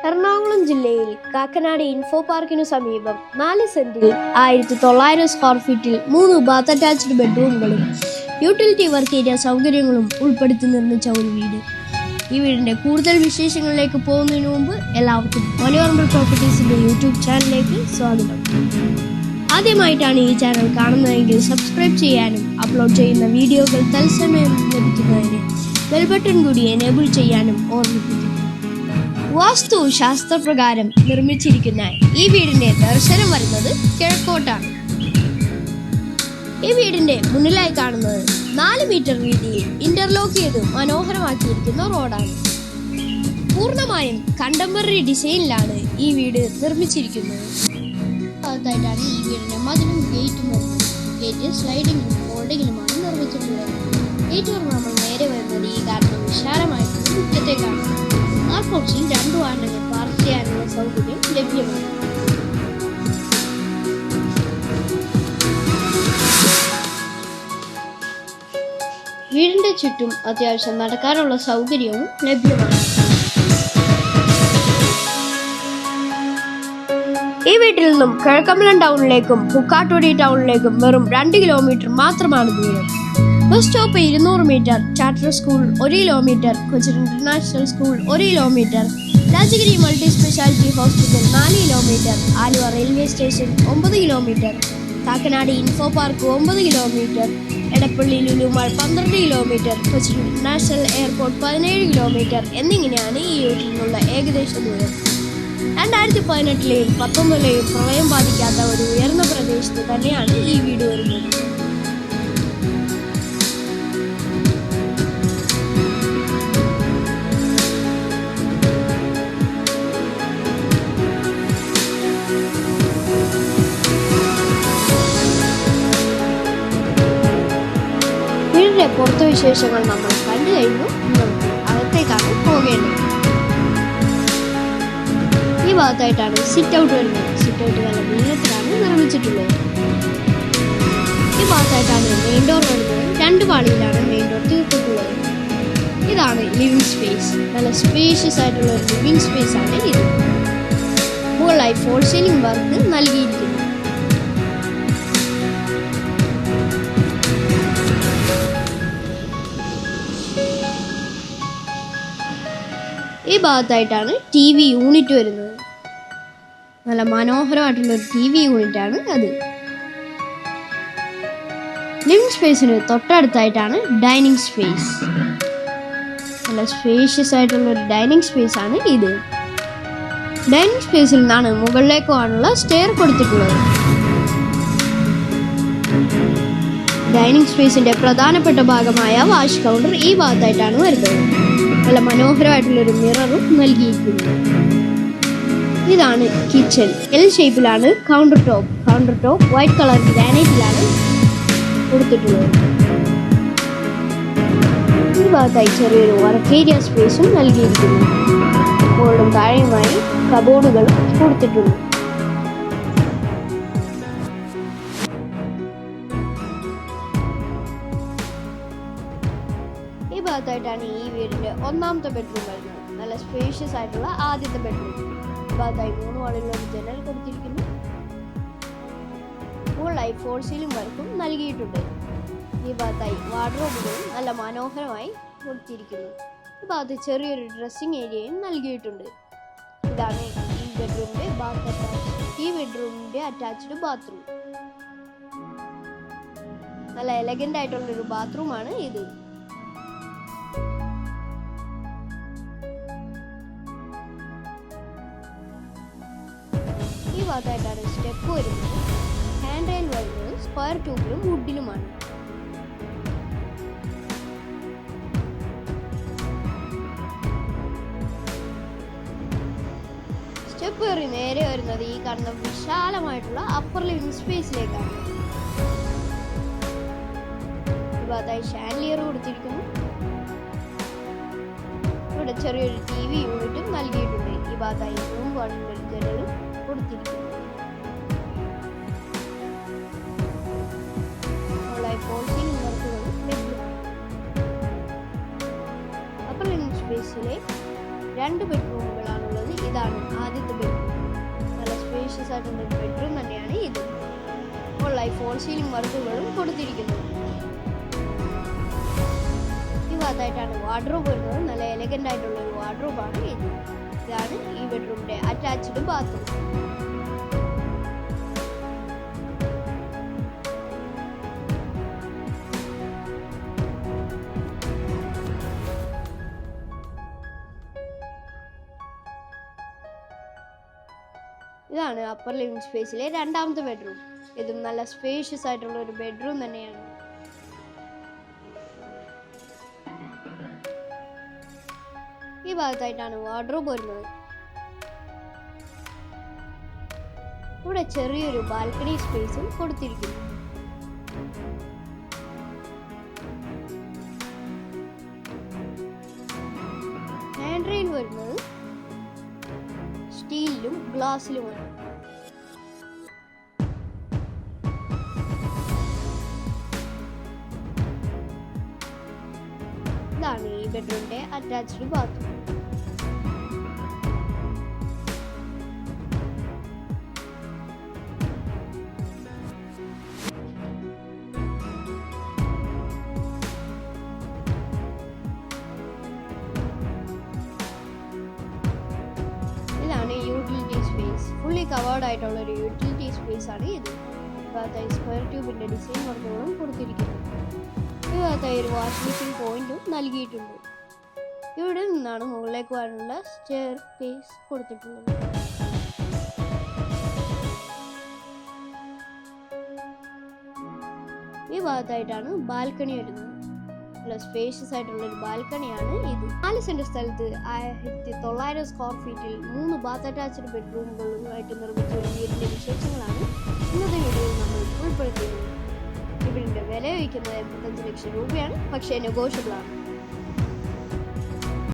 എറണാകുളം ജില്ലയിൽ കാക്കനാട് ഇൻഫോ പാർക്കിനു സമീപം 4 സെന്റിൽ 1900 സ്ക്വയർ ഫീറ്റിൽ 3 ബാത്ത് അറ്റാച്ച്ഡ് ബെഡ്റൂമുകളും യൂട്ടിലിറ്റി വർക്ക് ഏരിയ സൗകര്യങ്ങളും ഉൾപ്പെടുത്തി നിർമ്മിച്ച ഒരു വീട്. ഈ വീടിന്റെ കൂടുതൽ വിശേഷങ്ങളിലേക്ക് പോകുന്നതിന് മുമ്പ് എല്ലാവർക്കും മലയോരമ്പൽ പ്രോപ്പർട്ടീസിന്റെ യൂട്യൂബ് ചാനലിലേക്ക് സ്വാഗതം. ആദ്യമായിട്ടാണ് ഈ ചാനൽ കാണുന്നതെങ്കിൽ സബ്സ്ക്രൈബ് ചെയ്യാനും അപ്ലോഡ് ചെയ്യുന്ന വീഡിയോകൾ തത്സമയം ലഭിക്കുന്നതിന് ബെൽ ബട്ടൺ കൂടി എനേബിൾ ചെയ്യാനും ഓർമ്മിപ്പിക്കുന്നു. വാസ്തു ശാസ്ത്രപ്രകാരം നിർമ്മിച്ചിരിക്കുന്ന ഈ വീടിന്റെ ദർശനം വരുന്നത് കിഴക്കോട്ടാണ്. ഈ വീടിന്റെ മുന്നിലായി കാണുന്നത് 4 മീറ്റർ വീതിയിൽ ഇന്റർലോക്ക് ചെയ്ത് മനോഹരമാക്കിയിരിക്കുന്ന റോഡാണ്. പൂർണ്ണമായും കണ്ടംപററി ഡിസൈനിലാണ് ഈ വീട് നിർമ്മിച്ചിരിക്കുന്നത്. ഭാഗത്തായിട്ടാണ് ഈ വീടിന്റെ മതിലും ഗേറ്റും വരുന്നത്. ഗേറ്റ് സ്ലൈഡിങ്ങിലും ഫോൾഡിങ്ങിലുമാണ് നിർമ്മിച്ചിട്ടുള്ളത്. ഗേറ്റ് തുറന്ന് നമ്മൾ നേരെ വരുന്നത് ഈ കാരണം വിശാലമായിട്ടുള്ള മുറ്റത്തേക്കാണ്. ആ ബോക്സിൽ 2 വാഹനങ്ങൾ പാർക്ക് ചെയ്യാനുള്ള സൗകര്യം ലഭ്യമാണ്. വീടിന്റെ ചുറ്റും അത്യാവശ്യം നടക്കാനുള്ള സൗകര്യവും ലഭ്യമാണ്. ഈ വീട്ടിൽ നിന്നും കിഴക്കമ്പലം ടൗണിലേക്കും പുക്കാട്ടുപടി ടൗണിലേക്കും വെറും 2 കിലോമീറ്റർ മാത്രമാണ് ദൂരം. Bus stop 200 metre, charter school 1 kilometre, Cochin international school 1 kilometre, Rajagiri multi speciality hospital 4 kilometre, Aluva railway station 9 kilometre, Kakkanad info park 9 kilometre, Edappally Lulu mall 12 kilometre, Cochin international airport 17 kilometre എന്നിങ്ങനെയാണ് ഈ വീട്ടിൽ നിന്നുള്ള ഏകദേശ ദൂരം. 2018-ലെയും 2019-ലെയും പ്രളയം ബാധിക്കാത്ത ഒരു ഉയർന്ന പ്രദേശത്ത് തന്നെയാണ് ഈ വീട് വരുന്നത്. വീടിന്റെ പുറത്തെ വിശേഷങ്ങൾ നമ്മൾ കണ്ടു കഴിഞ്ഞു. നമുക്ക് അകത്തേക്കാണ് പോകേണ്ടത്. ഈ ഭാഗത്തായിട്ടാണ് സിറ്റ് ഔട്ട് വരുന്നത്. സിറ്റ് ഔട്ട് നല്ല നീളത്തിലാണ് നിർമ്മിച്ചിട്ടുള്ളത്. ഈ ഭാഗത്തായിട്ടാണ് മെയിൻ ഡോർ വരുന്നത്. 2 പാളിയിലാണ് മെയിൻ ഡോർ തീർത്തിട്ടുള്ളത്. ഇതാണ് ലിവിംഗ് സ്പേസ്. നല്ല സ്പേഷ്യസ് ആയിട്ടുള്ള ഒരു ലിവിംഗ് സ്പേസ് ആണ് ഇത്. മുകളിലായി ഫോൾ സീലിംഗ് വർക്ക് നൽകിയിരിക്കുന്നു. ഈ ഭാഗത്തായിട്ടാണ് TV യൂണിറ്റ് വരുന്നത്. നല്ല മനോഹരമായിട്ടുള്ള ഒരു TV യൂണിറ്റാണ് അത്. ലിവിംഗ് സ്പേസിന് തൊട്ടടുത്തായിട്ടാണ് ഡൈനിങ് സ്പേസ്. നല്ല സ്പേഷ്യസ് ആയിട്ടുള്ള ഒരു ഡൈനിങ് സ്പേസ് ആണ് ഇത്. ഡൈനിങ് സ്പേസിൽ നിന്നാണ് മുകളിലേക്ക് പോകാനുള്ള സ്റ്റെയർ കൊടുത്തിട്ടുള്ളത്. ഡൈനിങ് സ്പേസിന്റെ പ്രധാനപ്പെട്ട ഭാഗമായ വാഷ് കൗണ്ടർ ഈ ഭാഗത്തായിട്ടാണ് വരുന്നത്. നല്ല മനോഹരമായിട്ടുള്ളൊരു മിററും നൽകിയിരിക്കുന്നു. ഇതാണ് കിച്ചൺ. L ഷേപ്പിലാണ് കൗണ്ടർ ടോപ്പ് വൈറ്റ് കളർ ഗ്രാനൈറ്റിലാണ് കൊടുത്തിട്ടുള്ളത്. ഈ ഭാഗത്തായി ചെറിയൊരു വർക്ക് ഏരിയ സ്പേസും നൽകിയിരിക്കുന്നു. മുകളിലും താഴെയുമായി കബോർഡുകളും കൊടുത്തിട്ടുണ്ട്. ഈ ഭാഗത്തായിട്ടാണ് ഈ വീടിന്റെ 1ാമത്തെ ബെഡ്റൂം വരുന്നത്. നല്ല സ്പേഷ്യസ് ആയിട്ടുള്ള ആദ്യത്തെ ബെഡ്റൂം. ഈ ഭാഗത്തായി 3 വാളിലുള്ള ഒരു ജനൽ കൊടുത്തിരിക്കുന്നു. മുകളിലായി ഫോൾ സീലിംഗ് വർക്കും നൽകിയിട്ടുണ്ട്. ഈ ഭാഗത്തായി വാർഡ്രോബുകളും നല്ല മനോഹരമായി കൊടുത്തിരിക്കുന്നു. ഈ ഭാഗത്ത് ചെറിയൊരു ഡ്രസ്സിംഗ് ഏരിയയും നൽകിയിട്ടുണ്ട്. ഇതാണ് ഈ ബെഡ്റൂമിന്റെ അറ്റാച്ച്ഡ് ബാത്റൂം. നല്ല എലഗന്റ് ആയിട്ടുള്ളൊരു ബാത്റൂമാണ് ഇത്. ഈ ഭാഗത്തായിട്ടാണ് സ്റ്റെപ്പ് വരുന്നത്. ഹാൻഡ് റെയിൽ വരുന്നത് സ്ക്വയർ ട്യൂബിലും വുഡിലുമാണ്. സ്റ്റെപ്പ് കയറി നേരെ വരുന്നത് ഈ കാണുന്ന വിശാലമായിട്ടുള്ള അപ്പർ ലിവിംഗ് സ്പേസിലേക്കാണ്. ഈ ഭാഗത്തായി ഷാൻലിയർ കൊടുത്തിരിക്കുന്നു. ഇവിടെ ചെറിയൊരു TV യൂണിറ്റും നൽകിയിട്ടുണ്ട്. ഈ ഭാഗത്തായി റൂം വാളിന്റെ ജനലും കൊടുത്തിരിക്കുന്നു. അപ്പർ ലിവിംഗ് സ്പേസിലെ 2 ബെഡ്റൂമുകളാണുള്ളത്. ഇതാണ് സ്പേഷ്യസ് ആയിട്ടുള്ള ഒരു ബെഡ്റൂം തന്നെയാണ് ഇത്. മുകളിലായി ഫോൾ സീലിംഗ് വർക്കുകളും കൊടുത്തിരിക്കുന്നു. ഈ ഭാഗത്തായിട്ടാണ് വാർഡ്രോബ് വരുന്നത്. നല്ല എലഗന്റ് ആയിട്ടുള്ള ഒരു വാർഡ്രോബാണ് ഇത്. ഇതാണ് ഈ ബെഡ്റൂമിന്റെ അറ്റാച്ച്ഡ് ബാത്റൂം. ഇതാണ് അപ്പർ ലിവിംഗ് സ്പേസിലെ രണ്ടാമത്തെ ബെഡ്റൂം. ഇതും നല്ല സ്പേഷ്യസ് ആയിട്ടുള്ള ഒരു ബെഡ്റൂം തന്നെയാണ്. ഈ ഭാഗത്തായിട്ടാണ് വാർഡ്രോബ് വരുന്നത്. ഇവിടെ ചെറിയൊരു ബാൽക്കണി സ്പേസും കൊടുത്തിരിക്കുന്നു. ഹാൻഡ് റെയിൽ വരുന്നത് സ്റ്റീലിലും ഗ്ലാസിലുമാണ്. ഇതാണ് ഈ ബെഡ്റൂമിന്റെ അറ്റാച്ച്ഡ് ബാത്റൂം. ഇതാണ് യൂട്ടിലിറ്റി സ്പേസ്. ഫുള്ളി കവേർഡ് ആയിട്ടുള്ള ഒരു യൂട്ടിലിറ്റി സ്പേസ് ആണ് ഇത്. ഭാഗത്തായി സ്ക്വയർ ട്യൂബിന്റെ ഡിസൈൻ വർക്കുകളും കൊടുത്തിരിക്കുന്നു. ഈ ഭാഗത്തായി ഒരു വാഷ് മെഷീൻ പോയിന്റും നൽകിയിട്ടുണ്ട്. ഇവിടെ നിന്നാണ് മുകളിലേക്ക് വരാനുള്ള സ്റ്റെയർ കേസ് കൊടുത്തിട്ടുള്ളത്. ഈ ഭാഗത്തായിട്ടാണ് ബാൽക്കണി വരുന്നത്. നല്ല സ്പേഷ്യസ് ആയിട്ടുള്ള ഒരു ബാൽക്കണിയാണ് ഇത്. 4 സെന്റ് സ്ഥലത്ത് 1900 സ്ക്വയർ ഫീറ്റിൽ 3 ബാത്ത് അറ്റാച്ച്ഡ് ബെഡ്റൂമുകളുമായിട്ട് നിർമ്മിച്ച ഒരു വീടിന്റെ വിശേഷങ്ങളാണ് ഇന്നത്തെ വീഡിയോയിൽ നമ്മൾ ഉൾപ്പെടുത്തിയത്. വീടിന്റെ വില വയ്ക്കുന്നത് 85 ലക്ഷം രൂപയാണ്, പക്ഷേ നെഗോഷ്യബിൾ ആണ്.